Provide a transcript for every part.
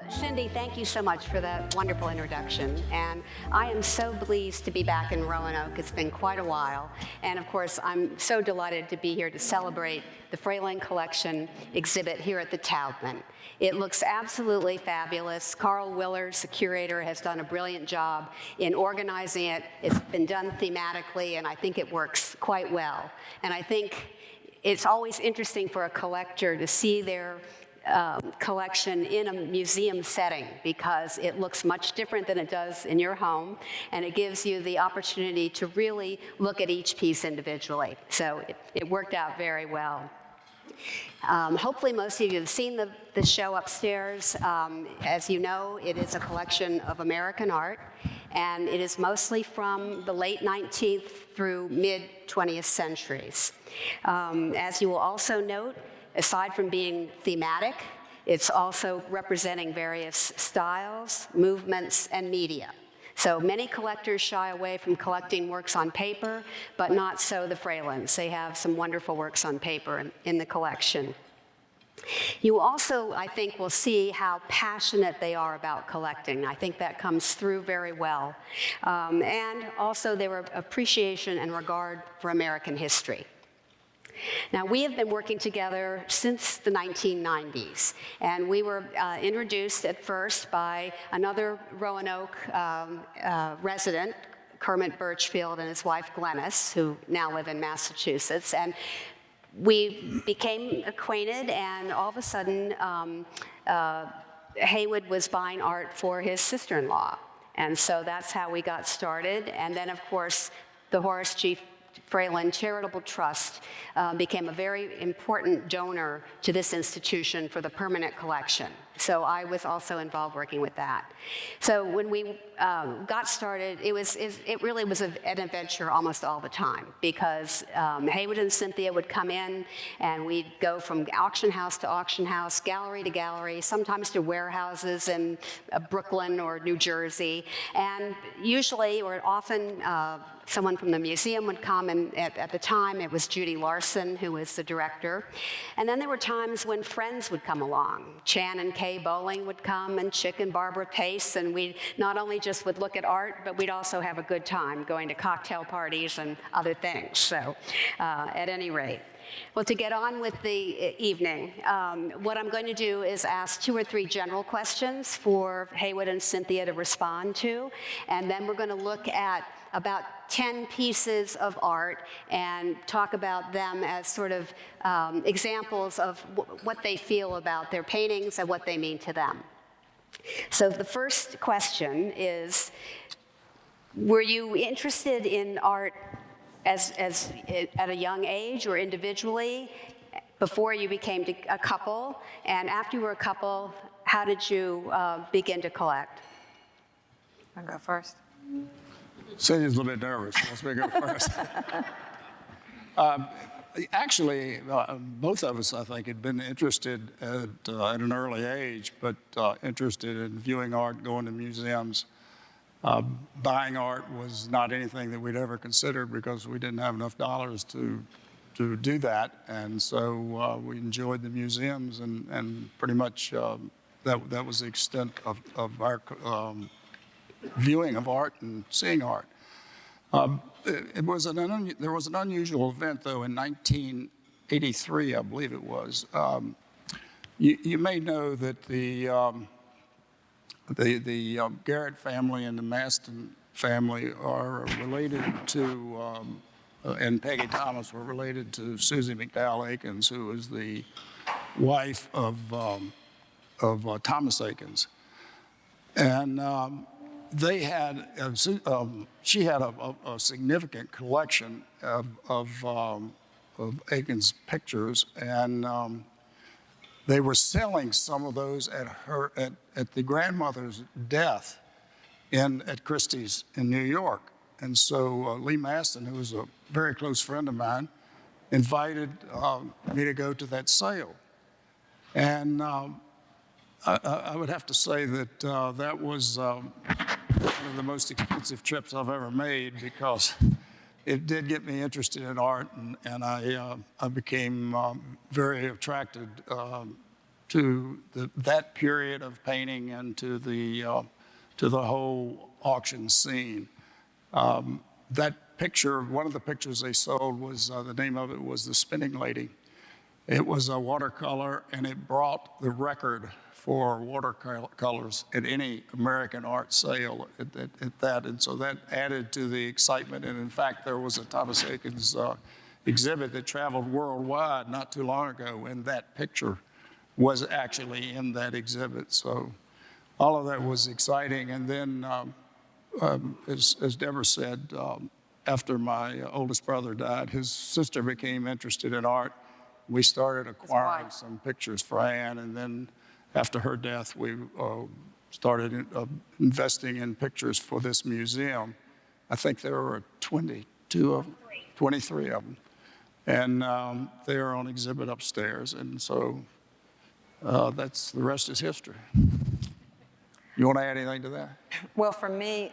Cindy, thank you so much for that wonderful introduction. And I am so pleased to be back in Roanoke. It's been quite a while. And of course, I'm so delighted to be here to celebrate the Fralin Collection exhibit here at the Taubman. It looks absolutely fabulous. Carl Willers, the curator, has done a brilliant job in organizing it. It's been done thematically, and I think it works quite well. And I think it's always interesting for a collector to see their collection in a museum setting, because it looks much different than it does in your home, and it gives you the opportunity to really look at each piece individually. So it worked out very well. Hopefully most of you have seen the show upstairs. As you know, it is a collection of American art, and it is mostly from the late 19th through mid-20th centuries. As you will also note, aside from being thematic, it's also representing various styles, movements, and media. So many collectors shy away from collecting works on paper, but not so the Fralins. They have some wonderful works on paper in the collection. You also, I think, will see how passionate they are about collecting. I think that comes through very well. And also their appreciation and regard for American history. Now, we have been working together since the 1990s, and we were introduced at first by another Roanoke resident, Kermit Birchfield, and his wife Glennis, who now live in Massachusetts. And we became acquainted, and all of a sudden, Heywood was buying art for his sister-in-law. And so that's how we got started. And then, of course, the Horace G. Fralin Charitable Trust became a very important donor to this institution for the permanent collection. So I was also involved working with that. So when we got started, it really was an adventure almost all the time, because Heywood and Cynthia would come in, and we'd go from auction house to auction house, gallery to gallery, sometimes to warehouses in Brooklyn or New Jersey. And usually, or often, someone from the museum would come, and at the time it was Judy Larson who was the director. And then there were times when friends would come along. Chan and Kay Bowling would come, and Chick and Barbara Pace, and we not only just would look at art, but we'd also have a good time going to cocktail parties and other things. So at any rate. Well, to get on with the evening, what I'm going to do is ask 2 or 3 general questions for Heywood and Cynthia to respond to, and then we're going to look at about 10 pieces of art and talk about them as sort of examples of what they feel about their paintings and what they mean to them. So the first question is, were you interested in art as at a young age or individually before you became a couple? And after you were a couple, how did you begin to collect? I'll go first. Cynthia's a little bit nervous. Let's make her first. Actually, both of us, I think, had been interested at an early age, but interested in viewing art, going to museums. Buying art was not anything that we'd ever considered, because we didn't have enough dollars to do that. And so we enjoyed the museums, and pretty much that was the extent of our viewing of art and seeing art. There was an unusual event, though, in 1983, I believe it was. You may know that the Garrett family and the Maston family are related to, and Peggy Thomas were related to Susie McDowell Akins, who was the wife of Thomas Akins. And they had, she had a significant collection of Akins pictures, and they were selling some of those at the grandmother's death at Christie's in New York. And so Lee Maston, who was a very close friend of mine, invited me to go to that sale. And I would have to say that that was one of the most expensive trips I've ever made, because it did get me interested in art, and I became very attracted that period of painting and to the whole auction scene. That picture, one of the pictures they sold was, the name of it was The Spinning Lady. It was a watercolor, and it brought the record for watercolors at any American art sale at that. And so that added to the excitement. And in fact, there was a Thomas Eakins exhibit that traveled worldwide not too long ago, and that picture was actually in that exhibit. So all of that was exciting. And then, as Debra said, after my oldest brother died, his sister became interested in art. We started acquiring some pictures for Anne, and then after her death, we started investing in pictures for this museum. I think there were 22 of them, 23 of them. And they are on exhibit upstairs, and so that's, the rest is history. You want to add anything to that? Well, for me,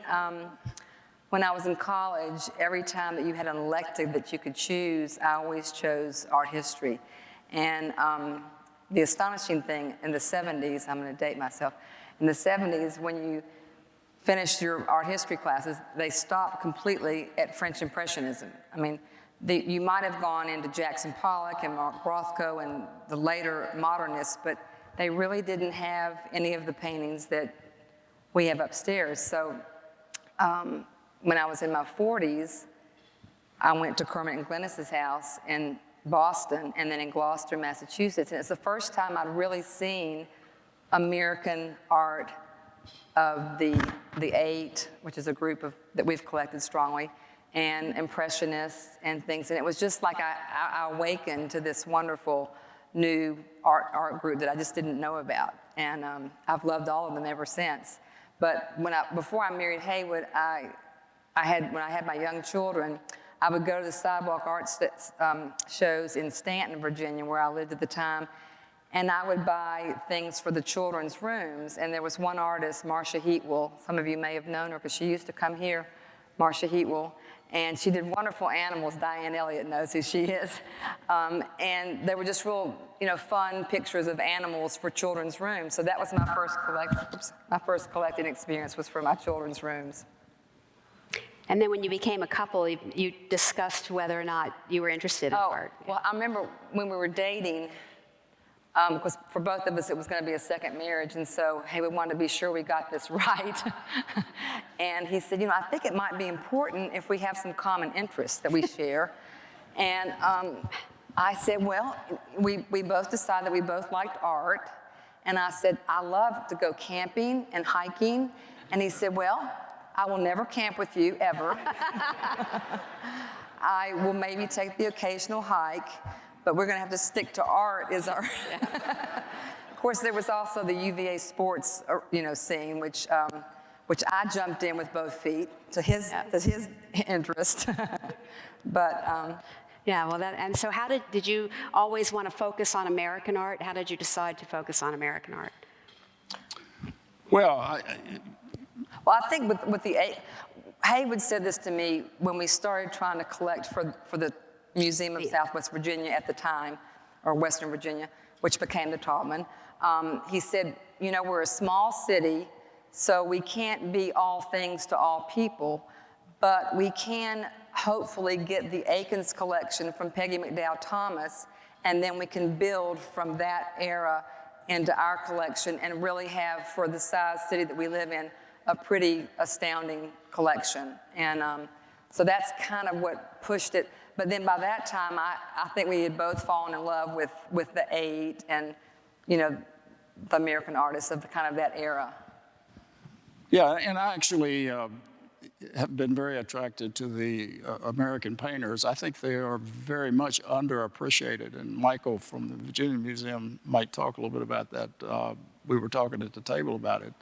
when I was in college, every time that you had an elective that you could choose, I always chose art history. And the astonishing thing in the 70s, I'm going to date myself, in the 70s, when you finished your art history classes, they stopped completely at French Impressionism. I mean, you might have gone into Jackson Pollock and Mark Rothko and the later modernists, but they really didn't have any of the paintings that we have upstairs. So when I was in my 40s, I went to Kermit and Glennis's house in Boston and then in Gloucester, Massachusetts. And it's the first time I'd really seen American art of the Eight, which is a group that we've collected strongly, and Impressionists and things. And it was just like I awakened to this wonderful new art group that I just didn't know about. And I've loved all of them ever since. But before I married Heywood, when I had my young children, I would go to the sidewalk art shows in Stanton, Virginia, where I lived at the time, and I would buy things for the children's rooms. And there was one artist, Marcia Heatwell. Some of you may have known her because she used to come here, Marcia Heatwell. And she did wonderful animals. Diane Elliott knows who she is. And they were just real, fun pictures of animals for children's rooms. So that was my first collecting experience was for my children's rooms. And then when you became a couple, you discussed whether or not you were interested in art. Well, I remember when we were dating, because for both of us it was going to be a second marriage, and so Heywood wanted to be sure we got this right. And he said, I think it might be important if we have some common interests that we share. And I said, well, we both decided that we both liked art. And I said, I love to go camping and hiking. And he said, well, I will never camp with you, ever. I will maybe take the occasional hike, but we're going to have to stick to art as our... Of course, there was also the UVA sports, scene, which I jumped in with both feet to his interest. But... Yeah, well, and so how did you always want to focus on American art? How did you decide to focus on American art? Well, I think with the Heywood said this to me when we started trying to collect for the Museum of Southwest Virginia at the time, or Western Virginia, which became the Taubman. He said, we're a small city, so we can't be all things to all people, but we can hopefully get the Eakins collection from Peggy McDowell Thomas, and then we can build from that era into our collection and really have, for the size city that we live in, a pretty astounding collection. And so that's kind of what pushed it. But then by that time, I think we had both fallen in love with the Eight and, the American artists of that era. yeah, and I actually have been very attracted to the American painters. I think they are very much underappreciated, and Michael from the Virginia Museum might talk a little bit about that. We were talking at the table about it.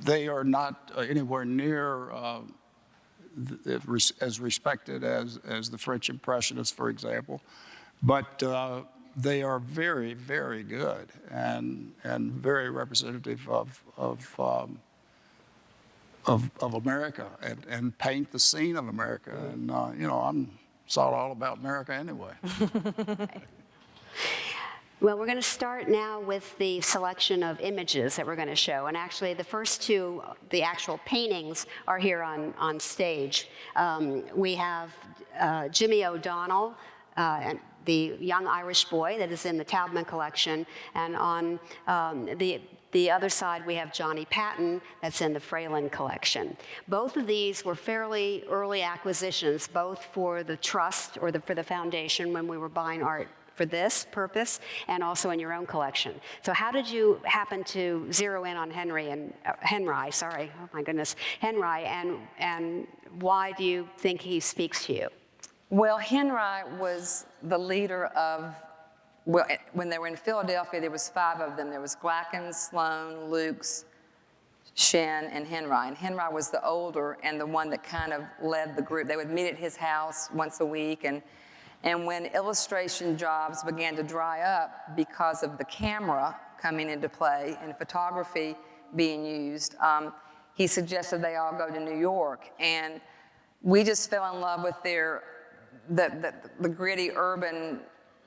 They are not anywhere near as respected as the French Impressionists, for example, but they are very, very good and very representative of America and paint the scene of America. And I'm all about America anyway. Well, we're going to start now with the selection of images that we're going to show. And actually, the first two, the actual paintings, are here on stage. We have Jimmy O'Donnell, and the young Irish boy that is in the Taubman collection. And on the other side, we have Johnny Patton, that's in the Fralin collection. Both of these were fairly early acquisitions, both for the trust or for the foundation when we were buying art for this purpose, and also in your own collection. So how did you happen to zero in on Henry, and and why do you think he speaks to you? Well, Henry was the leader of, well, when they were in Philadelphia, there was 5 of them. There was Glacken, Sloan, Lukes, Shen, and Henry. And Henry was the older and the one that kind of led the group. They would meet at his house once a week, and when illustration jobs began to dry up because of the camera coming into play and photography being used, he suggested they all go to New York. And we just fell in love with the gritty urban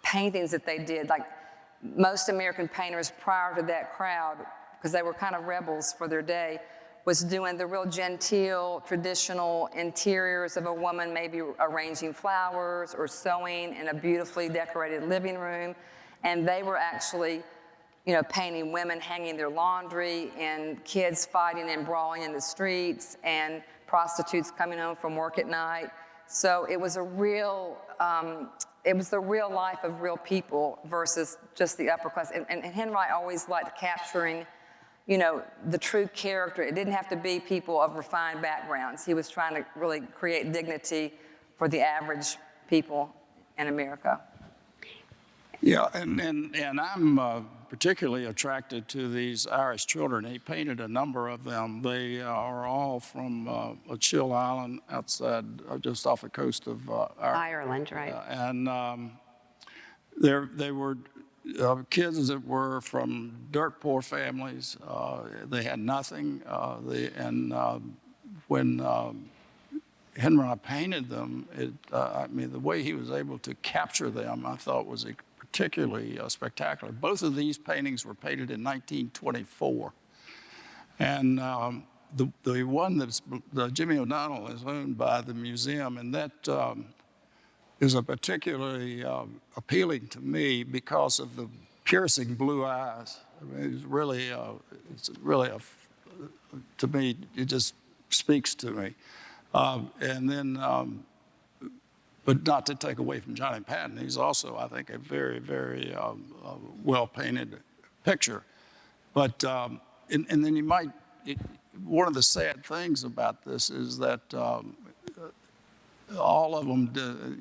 paintings that they did. Like most American painters prior to that crowd, because they were kind of rebels for their day, was doing the real genteel, traditional interiors of a woman, maybe arranging flowers or sewing in a beautifully decorated living room. And they were actually, painting women hanging their laundry and kids fighting and brawling in the streets and prostitutes coming home from work at night. So it was the real life of real people versus just the upper class. And Henry always liked capturing the true character. It didn't have to be people of refined backgrounds. He was trying to really create dignity for the average people in America. Yeah, and I'm particularly attracted to these Irish children. He painted a number of them. They are all from a chill island outside, just off the coast of Ireland, right? And they were kids that were from dirt poor families. They had nothing. When Henry painted them, the way he was able to capture them, I thought was particularly spectacular. Both of these paintings were painted in 1924. And the one that's Jimmy O'Donnell is owned by the museum, and that is a particularly appealing to me because of the piercing blue eyes. I mean, to me, it just speaks to me. But not to take away from Johnny Patton, he's also, I think, a very, very well-painted picture. But, and then one of the sad things about this is that all of them,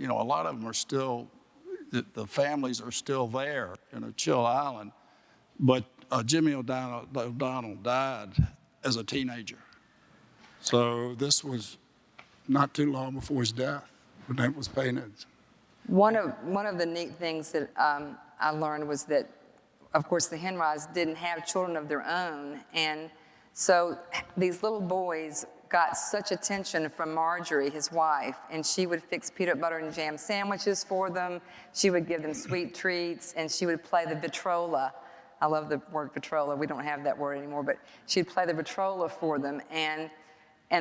a lot of them are still, the families are still there in a chill island. But Jimmy O'Donnell died as a teenager. So this was not too long before his death when that was painted. One of the neat things that I learned was that, of course, the Henrys didn't have children of their own. And so these little boys got such attention from Marjorie, his wife, and she would fix peanut butter and jam sandwiches for them. She would give them sweet treats, and she would play the vitrola. I love the word vitrola. We don't have that word anymore, but she'd play the vitrola for them. And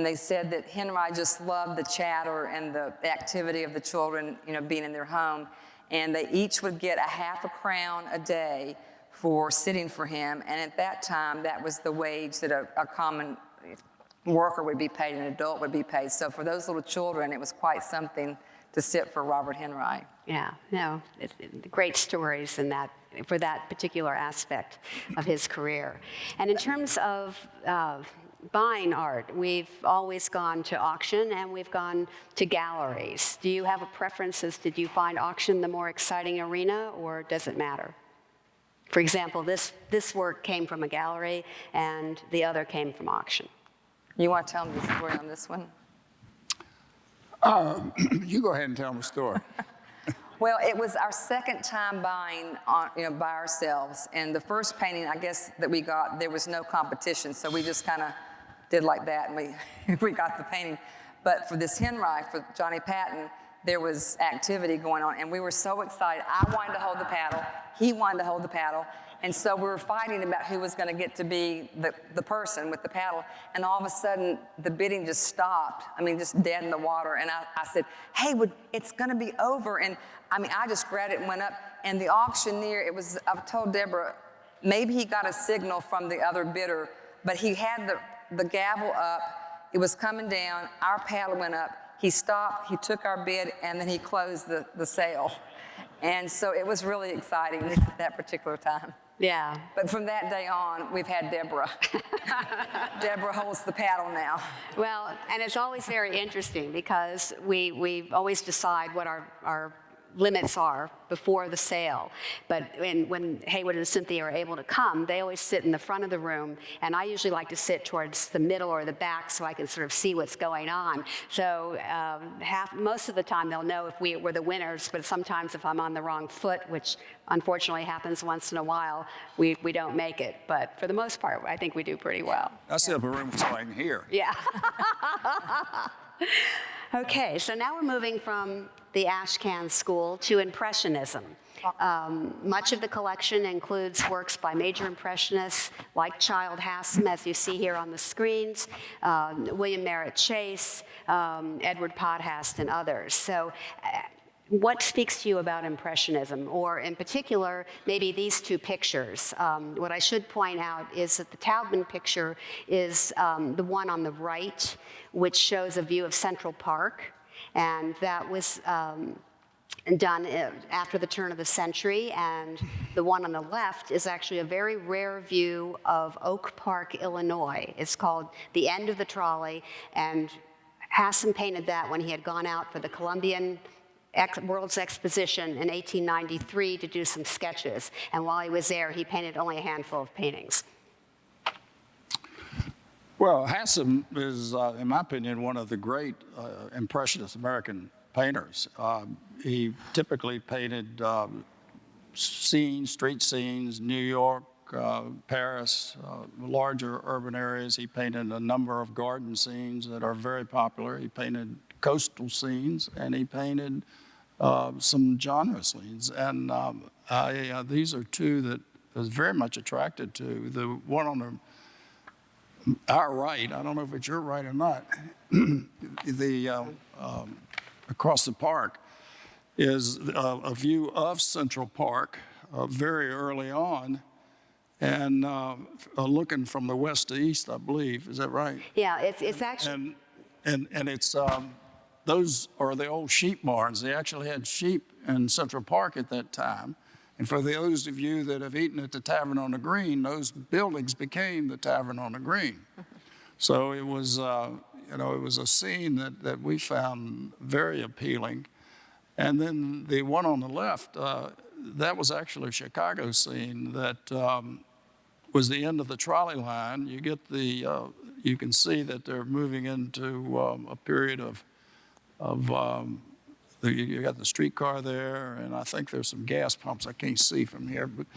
they said that Henry just loved the chatter and the activity of the children, being in their home. And they each would get a half a crown a day for sitting for him. And at that time, that was the wage that a common worker would be paid, an adult would be paid. So for those little children, it was quite something to sit for Robert Henry. Yeah, no, it's great stories in that, for that particular aspect of his career. And in terms of buying art, we've always gone to auction and we've gone to galleries. Do you have a preference as to, do you find auction the more exciting arena, or does it matter? For example, this work came from a gallery and the other came from auction. You want to tell me the story on this one? You go ahead and tell them the story. Well, it was our second time buying by ourselves. And the first painting, I guess, that we got, there was no competition. So we just kind of did like that, and we got the painting. But for this Henry, for Johnny Patton, there was activity going on, and we were so excited. I wanted to hold the paddle. he wanted to hold the paddle. And so we were fighting about who was going to get to be the person with the paddle. And all of a sudden, the bidding just stopped. I mean, just dead in the water. And I said, Heywood, it's going to be over. And I mean, I just grabbed it and went up. And the auctioneer, I told Deborah, maybe he got a signal from the other bidder, but he had the gavel up. It was coming down. Our paddle went up. He stopped. He took our bid, and then he closed the sale. And so it was really exciting at that particular time. Yeah. But from that day on, we've had Debra. Debra holds the paddle now. Well, and it's always very interesting because we always decide what our limits are before the sale. But when Heywood and Cynthia are able to come, they always sit in the front of the room, and I usually like to sit towards the middle or the back so I can sort of see what's going on. So most of the time they'll know if we're the winners, but sometimes if I'm on the wrong foot, which unfortunately happens once in a while, we don't make it. But for the most part, I think we do pretty well. I sit up a room so I can hear. Yeah. Okay, so now we're moving from the Ashcan School to Impressionism. Much of the collection includes works by major Impressionists like Child Hassam, as you see here on the screens, William Merritt Chase, Edward Podhast, and others. So what speaks to you about Impressionism, or in particular, maybe these two pictures? What I should point out is that the Taubman picture is the one on the right, which shows a view of Central Park, and that was done after the turn of the century. And the one on the left is actually a very rare view of Oak Park, Illinois. It's called The End of the Trolley, and Hassam painted that when he had gone out for the Columbian World's Exposition in 1893 to do some sketches. And while he was there, he painted only a handful of paintings. Well, Hassam is, in my opinion, one of the great Impressionist American painters. He typically painted scenes, street scenes, New York, Paris, larger urban areas. He painted a number of garden scenes that are very popular. He painted coastal scenes, and he painted some genre scenes. And these are two that I was very much attracted to. The one on our right, I don't know if it's your right or not, across the park is a view of Central Park very early on, and looking from the west to east, I believe. Is that right? Yeah, it's actually... And it's, those are the old sheep barns. They actually had sheep in Central Park at that time. And for those of you that have eaten at the Tavern on the Green, those buildings became the Tavern on the Green. So it was, it was a scene that we found very appealing. And then the one on the left, that was actually a Chicago scene that was the end of the trolley line. You get you can see that they're moving into a period of you got the streetcar there, and I think there's some gas pumps I can't see from here. But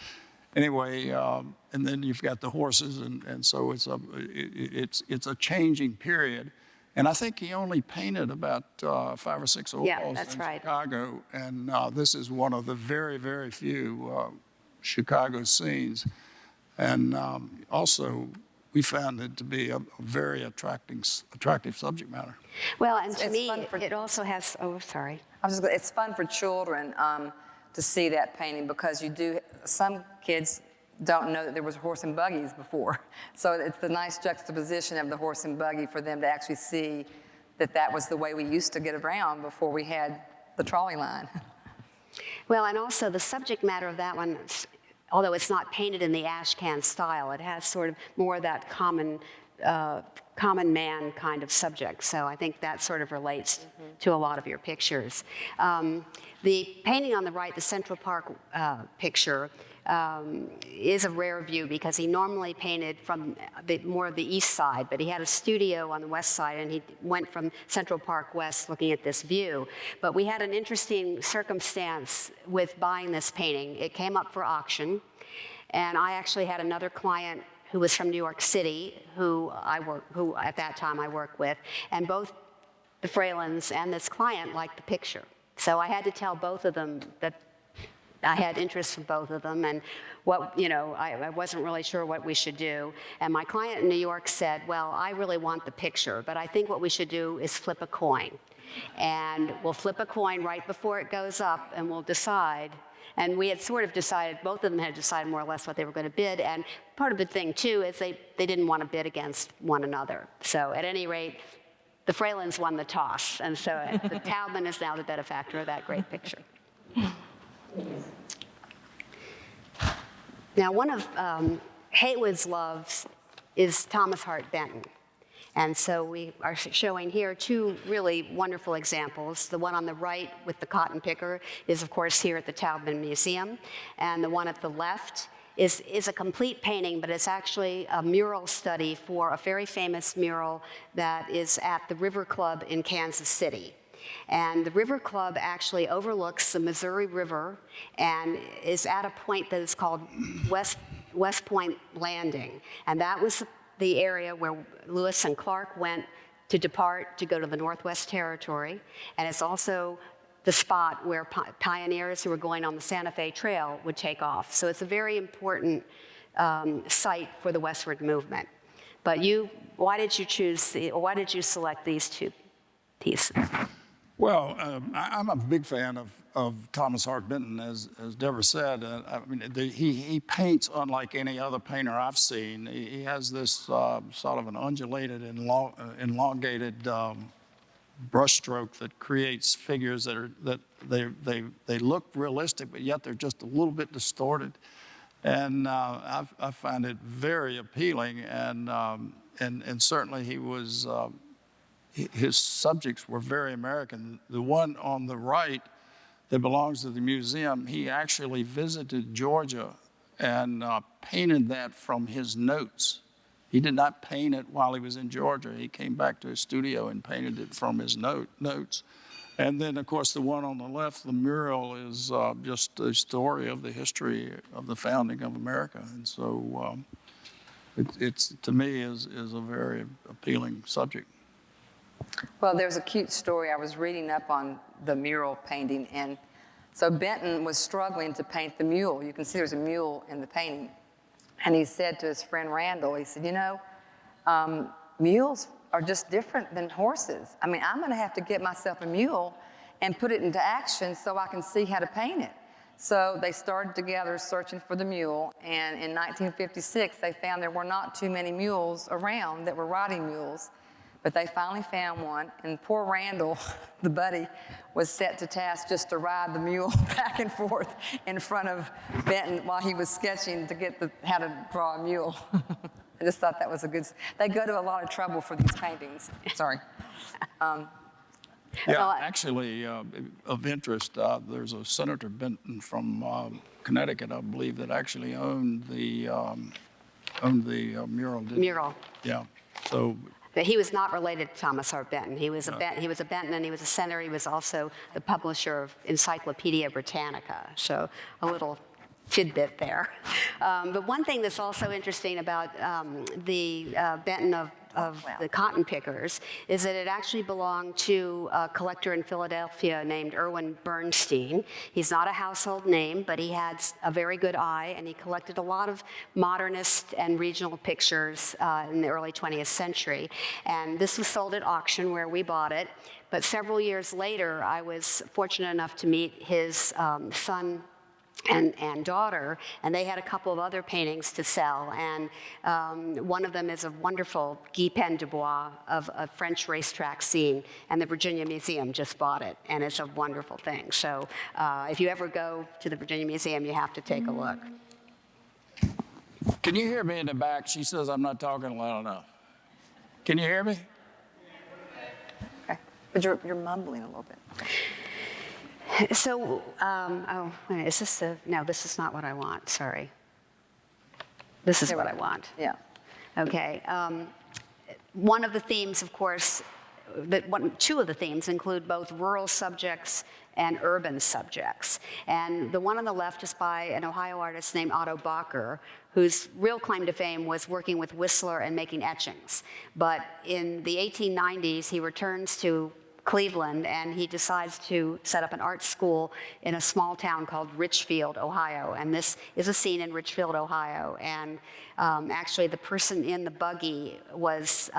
anyway, and then you've got the horses, and so it's a changing period. And I think he only painted about 5 or 6 oils in Chicago, and this is one of the very, very few Chicago scenes. And also, we found it to be a very attractive subject matter. Well, and to me, it also has, sorry. It's fun for children to see that painting, because some kids don't know that there was horse and buggies before. So it's the nice juxtaposition of the horse and buggy for them to actually see that was the way we used to get around before we had the trolley line. Well, and also the subject matter of that one, although it's not painted in the Ashcan style, it has sort of more of that common man kind of subject. So I think that sort of relates to a lot of your pictures. The painting on the right, the Central Park picture, is a rare view because he normally painted from more of the east side, but he had a studio on the west side, and he went from Central Park West looking at this view. But we had an interesting circumstance with buying this painting. It came up for auction, and I actually had another client who was from New York City, who at that time I worked with, and both the Fralins and this client liked the picture. So I had to tell both of them that I had interest from both of them, and I wasn't really sure what we should do. And my client in New York said, well, I really want the picture, but I think what we should do is flip a coin. And we'll flip a coin right before it goes up, and we'll decide. And we had sort of decided, both of them had decided more or less what they were going to bid. And part of the thing, too, is they didn't want to bid against one another. So at any rate, the Fralins won the toss. And so the Taubman is now the benefactor of that great picture. Now, one of Heywood's loves is Thomas Hart Benton. And so we are showing here two really wonderful examples. The one on the right with the cotton picker is, of course, here at the Taubman Museum. And the one at the left is a complete painting, but it's actually a mural study for a very famous mural that is at the River Club in Kansas City. And the River Club actually overlooks the Missouri River and is at a point that is called West Point Landing. And that was the area where Lewis and Clark went to depart to go to the Northwest Territory. And it's also the spot where pioneers who were going on the Santa Fe Trail would take off. So it's a very important site for the westward movement. But why did you select these two pieces? Well, I'm a big fan of Thomas Hart Benton, as Debra said. I mean, he paints unlike any other painter I've seen. He has this sort of an undulated, elongated brushstroke that creates figures that they look realistic, but yet they're just a little bit distorted. And I find it very appealing, and certainly he was. His subjects were very American. The one on the right that belongs to the museum, he actually visited Georgia and painted that from his notes. He did not paint it while he was in Georgia. He came back to his studio and painted it from his notes. And then, of course, the one on the left, the mural, is just a story of the history of the founding of America. And so it's to me, is a very appealing subject. Well, there's a cute story. I was reading up on the mural painting, and so Benton was struggling to paint the mule. You can see there's a mule in the painting. And he said to his friend Randall, he said, mules are just different than horses. I mean, I'm going to have to get myself a mule and put it into action so I can see how to paint it. So they started together searching for the mule, and in 1956, they found there were not too many mules around that were riding mules. But they finally found one, and poor Randall, the buddy, was set to task just to ride the mule back and forth in front of Benton while he was sketching to get how to draw a mule. I just thought that was they go to a lot of trouble for these paintings. Sorry. Actually, of interest, there's a Senator Benton from Connecticut, I believe, that actually owned the mural. Mural. Yeah. So. But he was not related to Thomas Hart Benton. He was a Benton, and he was a senator. He was also the publisher of Encyclopedia Britannica. So a little tidbit there. But one thing that's also interesting about the Benton of the cotton pickers is that it actually belonged to a collector in Philadelphia named Irwin Bernstein. He's not a household name, but he had a very good eye, and he collected a lot of modernist and regional pictures in the early 20th century. And this was sold at auction where we bought it. But several years later, I was fortunate enough to meet his son and daughter, and they had a couple of other paintings to sell. And one of them is a wonderful Guy Pen du Bois of a French racetrack scene, and the Virginia Museum just bought it, and it's a wonderful thing. So if you ever go to the Virginia Museum, you have to take a look. Can you hear me in the back? She says I'm not talking loud enough. Can you hear me? Okay, but you're mumbling a little bit. So, is this no, this is not what I want, sorry. This is what I want. Yeah. Okay. One of the themes, of course, two of the themes include both rural subjects and urban subjects. And the one on the left is by an Ohio artist named Otto Bacher, whose real claim to fame was working with Whistler and making etchings. But in the 1890s, he returns to Cleveland, and he decides to set up an art school in a small town called Richfield, Ohio. And this is a scene in Richfield, Ohio. And actually, the person in the buggy is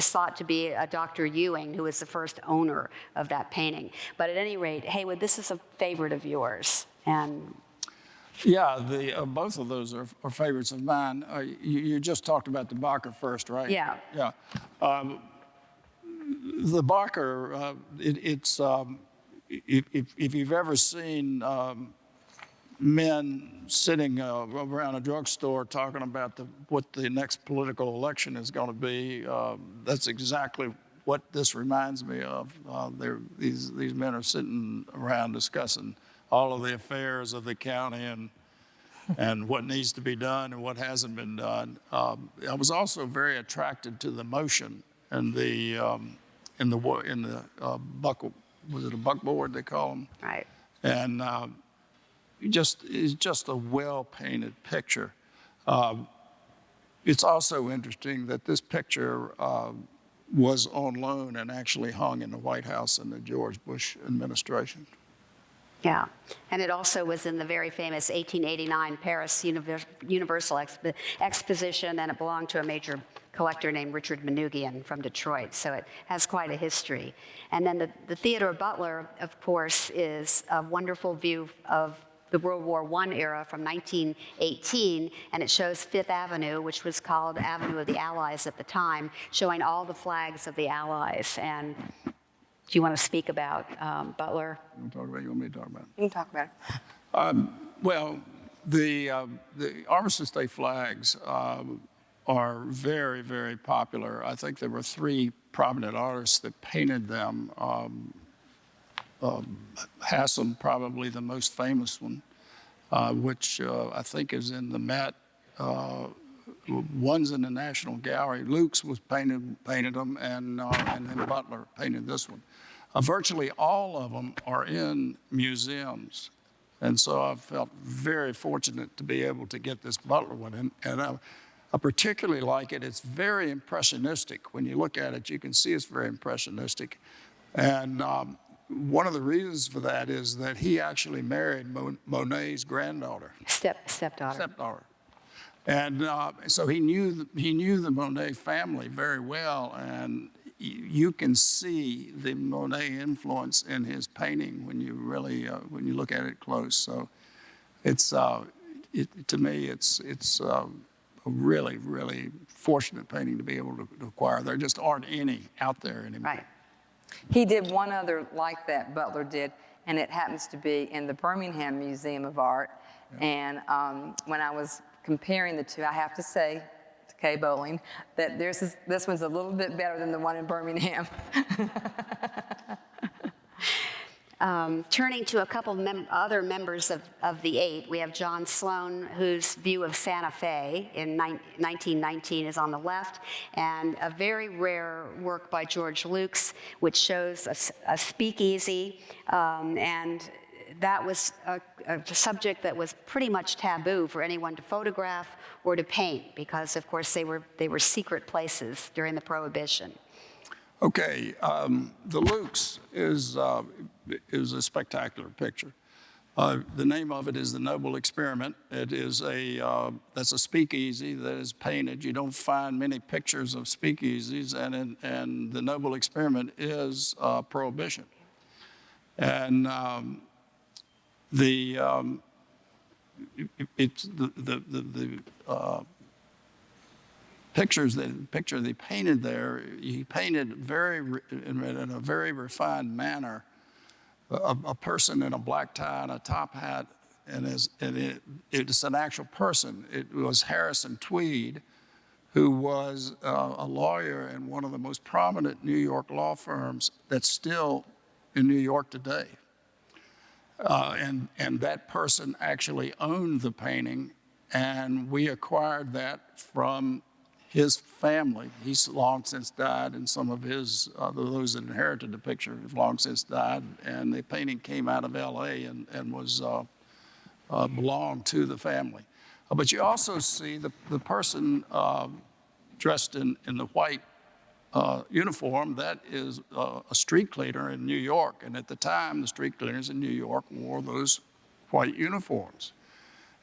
thought to be a Dr. Ewing, who is the first owner of that painting. But at any rate, Heywood, this is a favorite of yours. And Yeah, both of those are favorites of mine. You just talked about the Bacher first, right? Yeah. Yeah. The Bacher, if you've ever seen men sitting around a drugstore talking about what the next political election is going to be, that's exactly what this reminds me of. These men are sitting around discussing all of the affairs of the county and what needs to be done and what hasn't been done. I was also very attracted to the motion and was it a buckboard they call them? right. And it's just a well-painted picture. It's also interesting that this picture was on loan and actually hung in the White House in the George Bush administration. Yeah, and it also was in the very famous 1889 Paris Universal Exposition, and it belonged to a major collector named Richard Manoogian from Detroit, so it has quite a history. And then the Theodore Butler, of course, is a wonderful view of the World War I era from 1918, and it shows Fifth Avenue, which was called Avenue of the Allies at the time, showing all the flags of the Allies. And do you want to speak about Butler? You want me to talk about it? You can talk about it. Well, the Armistice Day flags are very, very popular. I think there were 3 prominent artists that painted them. Hassan, probably the most famous one, which I think is in the Met. One's in the National Gallery. Luke's was painted them, and then Butler painted this one. Virtually all of them are in museums, and so I felt very fortunate to be able to get this Butler one in. And I particularly like it. It's very impressionistic. When you look at it, you can see it's very impressionistic. And one of the reasons for that is that he actually married Monet's granddaughter. Stepdaughter. Stepdaughter. And so he knew the Monet family very well, and you can see the Monet influence in his painting when you really when you look at it close. So it's to me it's a really, really fortunate painting to be able to acquire. There just aren't any out there anymore. Right. He did one other like that, Butler did, and it happens to be in the Birmingham Museum of Art. Yeah. And when I was comparing the two, I have to say to Kay Bowling that this one's a little bit better than the one in Birmingham. Turning to a couple other members of the 8, we have John Sloan, whose view of Santa Fe in 1919 is on the left, and a very rare work by George Lukes, which shows a speakeasy, and that was a subject that was pretty much taboo for anyone to photograph or to paint, because of course they were secret places during the Prohibition. Okay, the Lukes is a spectacular picture. The name of it is The Noble Experiment. It is that's a speakeasy that is painted. You don't find many pictures of speakeasies, and The Noble Experiment is Prohibition. And the picture they painted there, he painted in a very refined manner a person in a black tie and a top hat, and it's an actual person. It was Harrison Tweed, who was a lawyer in one of the most prominent New York law firms that's still in New York today. And that person actually owned the painting, and we acquired that from his family. He's long since died, and some of his, those that inherited the picture have long since died, and the painting came out of L.A. and was belonged to the family. But you also see the person dressed in the white uniform, that is a street cleaner in New York. And at the time, the street cleaners in New York wore those white uniforms.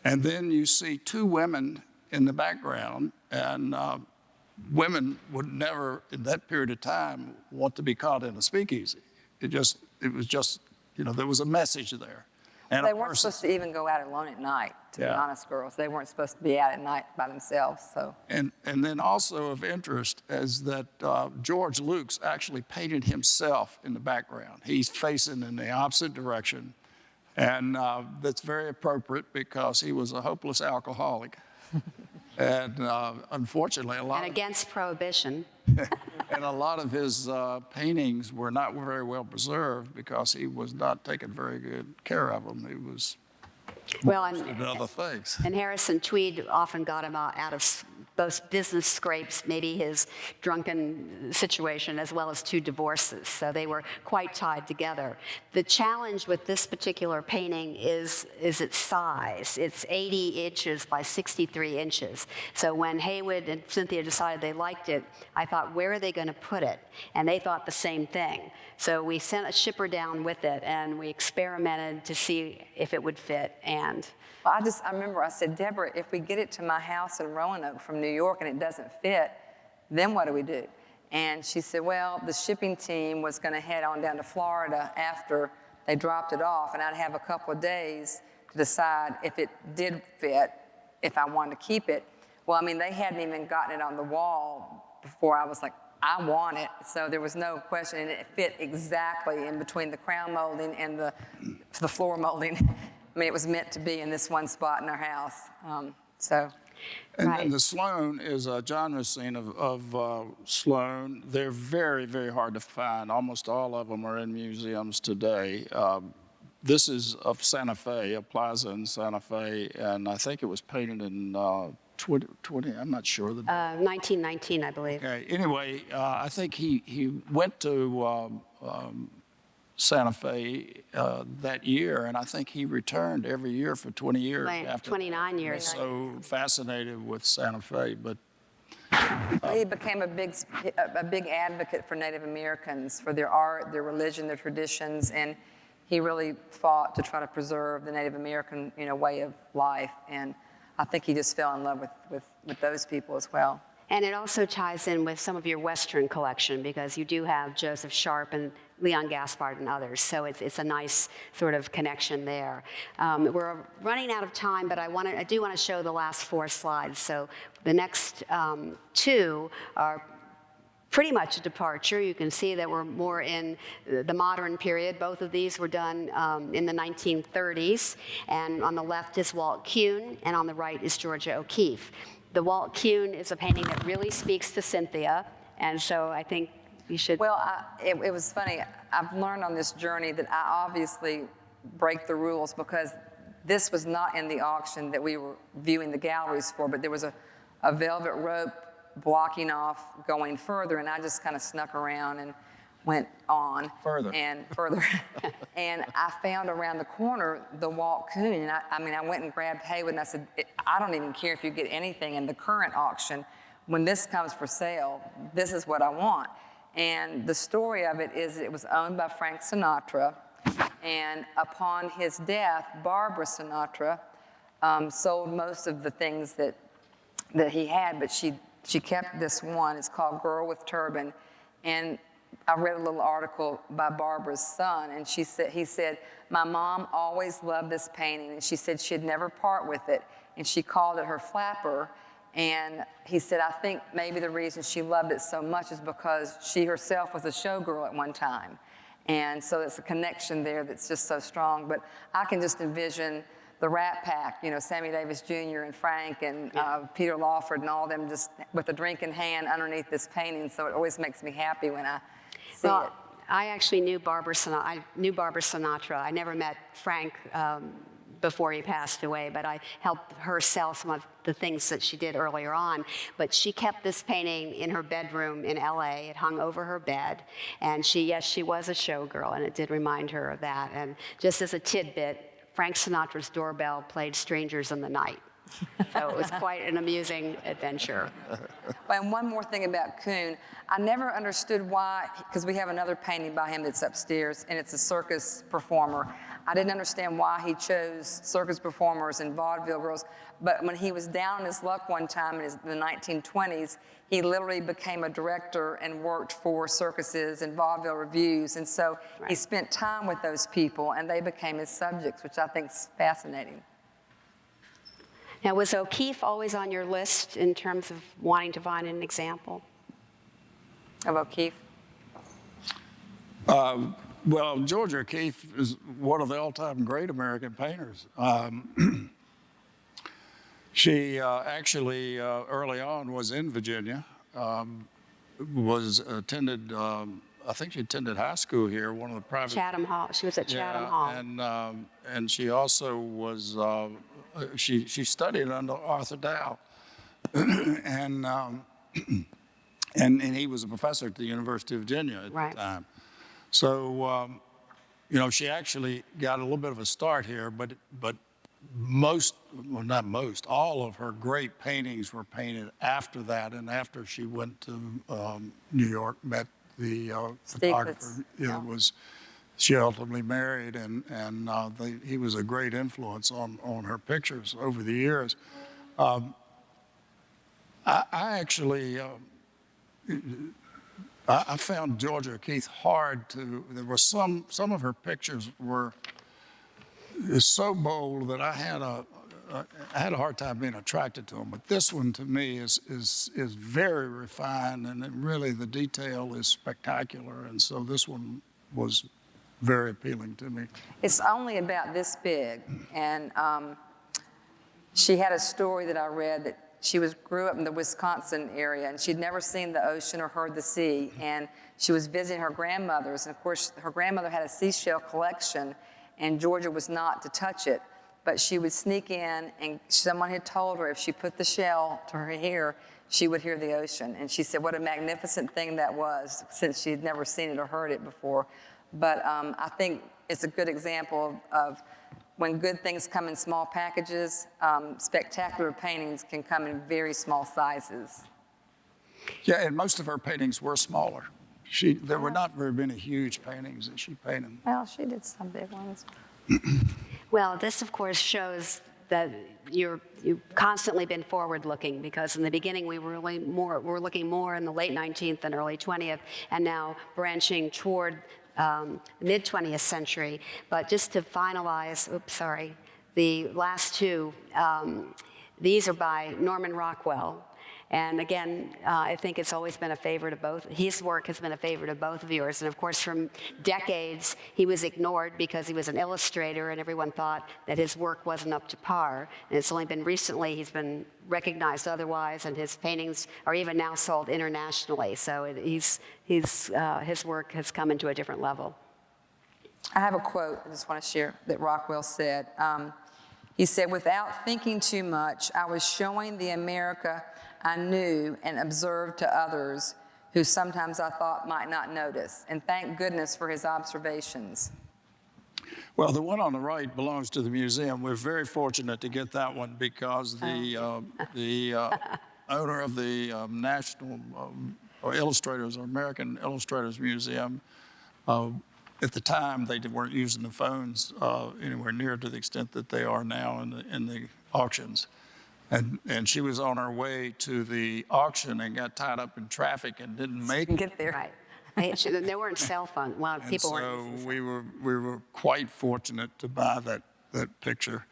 And then you see two women in the background, and women would never, in that period of time, want to be caught in a speakeasy. It was just, there was a message there. And They weren't supposed to even go out alone at night, to be honest, girls. They weren't supposed to be out at night by themselves, so. And then also of interest is that George Lukes actually painted himself in the background. He's facing in the opposite direction. And that's very appropriate because he was a hopeless alcoholic. And unfortunately, And against prohibition. and a lot of his paintings were not very well preserved because he was not taking very good care of them. He was and other things. And Harrison Tweed often got him out of both business scrapes, maybe his drunken situation, as well as 2 divorces. So they were quite tied together. The challenge with this particular painting is its size. It's 80 inches by 63 inches. So when Heywood and Cynthia decided they liked it, I thought, where are they going to put it? And they thought the same thing. So we sent a shipper down with it, and we experimented to see if it would fit. And Well, I remember I said, Deborah, if we get it to my house in Roanoke from New York and it doesn't fit, then what do we do? And she said, well, the shipping team was going to head on down to Florida after they dropped it off, and I'd have a couple of days to decide if it did fit, if I wanted to keep it. Well, I mean, they hadn't even gotten it on the wall before I was like, I want it. So there was no question, and it fit exactly in between the crown molding and the floor molding. I mean, it was meant to be in this one spot in our house. And Right. then the Sloan is a genre scene of Sloan. They're very, very hard to find. Almost all of them are in museums today. This is of Santa Fe, a plaza in Santa Fe, and I think it was painted in 20, I'm not sure. 1919, I believe. Okay, anyway, I think he went to Santa Fe that year, and I think he returned every year for 20 years after. 29 He years. was so fascinated with Santa Fe, but He became a big advocate for Native Americans, for their art, their religion, their traditions, and he really fought to try to preserve the Native American, way of life. And I think he just fell in love with those people as well. And it also ties in with some of your Western collection, because you do have Joseph Sharp and Leon Gaspard and others. So it's a nice sort of connection there. We're running out of time, but I do want to show the last 4 slides. So the next 2 are pretty much a departure. You can see that we're more in the modern period. Both of these were done in the 1930s. And on the left is Walt Kuhn, and on the right is Georgia O'Keeffe. The Walt Kuhn is a painting that really speaks to Cynthia, and so I think you should. Well, it was funny. I've learned on this journey that I obviously break the rules, because this was not in the auction that we were viewing the galleries for, but there was a velvet rope blocking off going further, and I just kind of snuck around and went on Further. and I found around the corner the Walt Kuhn, and I went and grabbed Heywood, and I said, I don't even care if you get anything in the current auction. When this comes for sale, this is what I want. And the story of it is, it was owned by Frank Sinatra, and upon his death, Barbara Sinatra sold most of the things that he had, but she kept this one. It's called Girl with Turban, and I read a little article by Barbara's son, and he said, my mom always loved this painting, and she said she'd never part with it, and she called it her flapper. And he said, I think maybe the reason she loved it so much is because she herself was a showgirl at one time. And so it's a connection there that's just so strong. But I can just envision the Rat Pack, Sammy Davis Jr. and Frank and Peter Lawford and all of them just with a drink in hand underneath this painting. So it always makes me happy when I see it. I actually knew Barbara Sinatra. I never met Frank before he passed away, but I helped her sell some of the things that she did earlier on. But she kept this painting in her bedroom in LA. It hung over her bed. And she was a showgirl, and it did remind her of that. And just as a tidbit, Frank Sinatra's doorbell played Strangers in the Night. So it was quite an amusing adventure. And one more thing about Kuhn, I never understood why, because we have another painting by him that's upstairs, and it's a circus performer. I didn't understand why he chose circus performers and vaudeville girls, but when he was down on his luck one time in the 1920s, he literally became a director and worked for circuses and vaudeville reviews, and so he spent time with those people, and they became his subjects, which I think is fascinating. Now, was O'Keeffe always on your list in terms of wanting to find an example? Of O'Keeffe? Well, Georgia O'Keeffe is one of the all-time great American painters. She actually early on was in Virginia, attended, I think she attended high school here, one of the private. Chatham Hall. She was at Chatham Hall. And she also was, she studied under Arthur Dow. and he was a professor at the University of Virginia at the time. So, you know, she actually got a little bit of a start here, but all of her great paintings were painted after that, and after she went to New York, met the photographer. She ultimately married, and he was a great influence on her pictures over the years. I actually. I found Georgia O'Keeffe hard to. There were some of her pictures were so bold that I had a hard time being attracted to them. But this one to me is very refined, and really the detail is spectacular. And so this one was very appealing to me. It's only about this big, and she had a story that I read that she grew up in the Wisconsin area, and she'd never seen the ocean or heard the sea, and she was visiting her grandmother's, and of course her grandmother had a seashell collection, and Georgia was not to touch it, but she would sneak in, and someone had told her if she put the shell to her ear, she would hear the ocean, and she said what a magnificent thing that was, since she had never seen it or heard it before. But I think it's a good example of when good things come in small packages, spectacular paintings can come in very small sizes. Yeah, and most of her paintings were smaller. There were not very many huge paintings that she painted. Well, she did some big ones. Well, this, of course, shows that you've constantly been forward-looking, because in the beginning we're looking more in the late 19th and early 20th, and now branching toward mid-20th century. But just to finalize, the last two, these are by Norman Rockwell. And again, I think it's always been a favorite of both. His work has been a favorite of both of yours. And of course, from decades, he was ignored because he was an illustrator and everyone thought that his work wasn't up to par. And it's only been recently he's been recognized otherwise, and his paintings are even now sold internationally. So his work has come into a different level. I have a quote I just want to share that Rockwell said. He said, "Without thinking too much, I was showing the America I knew and observed to others who sometimes I thought might not notice, and thank goodness for his observations." Well, the one on the right belongs to the museum. We're very fortunate to get that one because the owner of the National Illustrators, or American Illustrators Museum, at the time they weren't using the phones anywhere near to the extent that they are now in the auctions. And she was on her way to the auction and got tied up in traffic and didn't make it. Get there. Right. There weren't cell phones. Well, people weren't using So we were quite fortunate to buy that picture.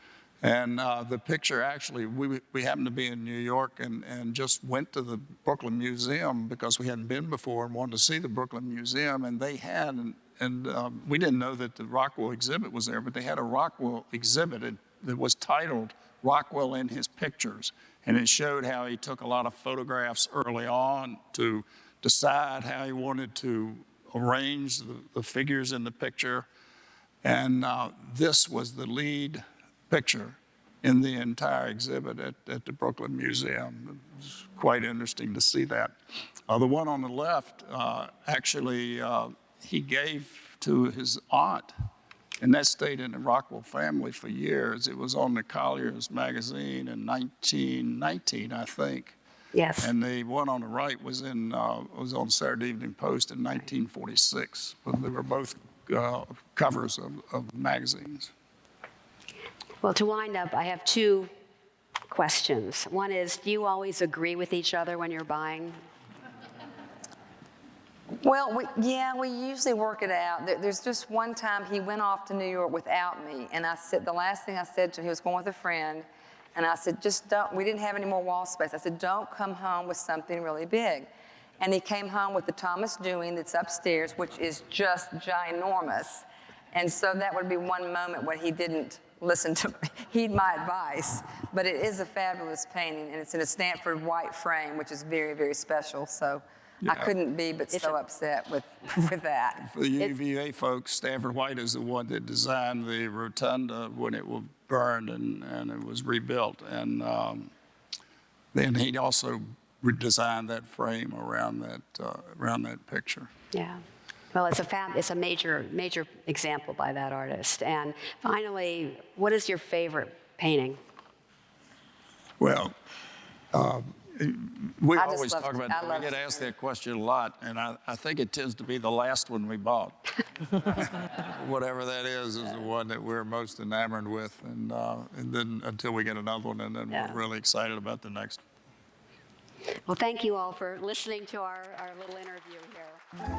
And the picture actually, we happened to be in New York and just went to the Brooklyn Museum because we hadn't been before and wanted to see the Brooklyn Museum. And they had, and we didn't know that the Rockwell exhibit was there, but they had a Rockwell exhibit that was titled Rockwell in His Pictures. And it showed how he took a lot of photographs early on to decide how he wanted to arrange the figures in the picture. And this was the lead picture in the entire exhibit at the Brooklyn Museum. It was quite interesting to see that. The one on the left, actually, he gave to his aunt And that stayed in the Rockwell family for years. It was on the Collier's magazine in 1919, I think. Yes. And the one on the right was on Saturday Evening Post in 1946. But they were both covers of magazines. Well, to wind up, I have two questions. One is, do you always agree with each other when you're buying? Well, we usually work it out. There's just one time he went off to New York without me, and I said, the last thing I said to him, he was going with a friend, and I said, just don't, we didn't have any more wall space. I said, don't come home with something really big. And he came home with the Thomas Dewey that's upstairs, which is just ginormous. And so that would be one moment when he didn't listen to heed my advice. But it is a fabulous painting, and it's in a Stanford white frame, which is very, very special. So I couldn't be but so upset with that. For the UVA folks, Stanford White is the one that designed the rotunda when it was burned and it was rebuilt. And then he also redesigned that frame around that picture. Yeah. Well, it's a major example by that artist. And finally, what is your favorite painting? Well, we I always just talk love- about I we love get asked that question a lot, and I think it tends to be the last one we bought. Whatever that is the one that we're most enamored with, and then until we get another one, and then we're really excited about the next one. Well, thank you all for listening to our little interview here.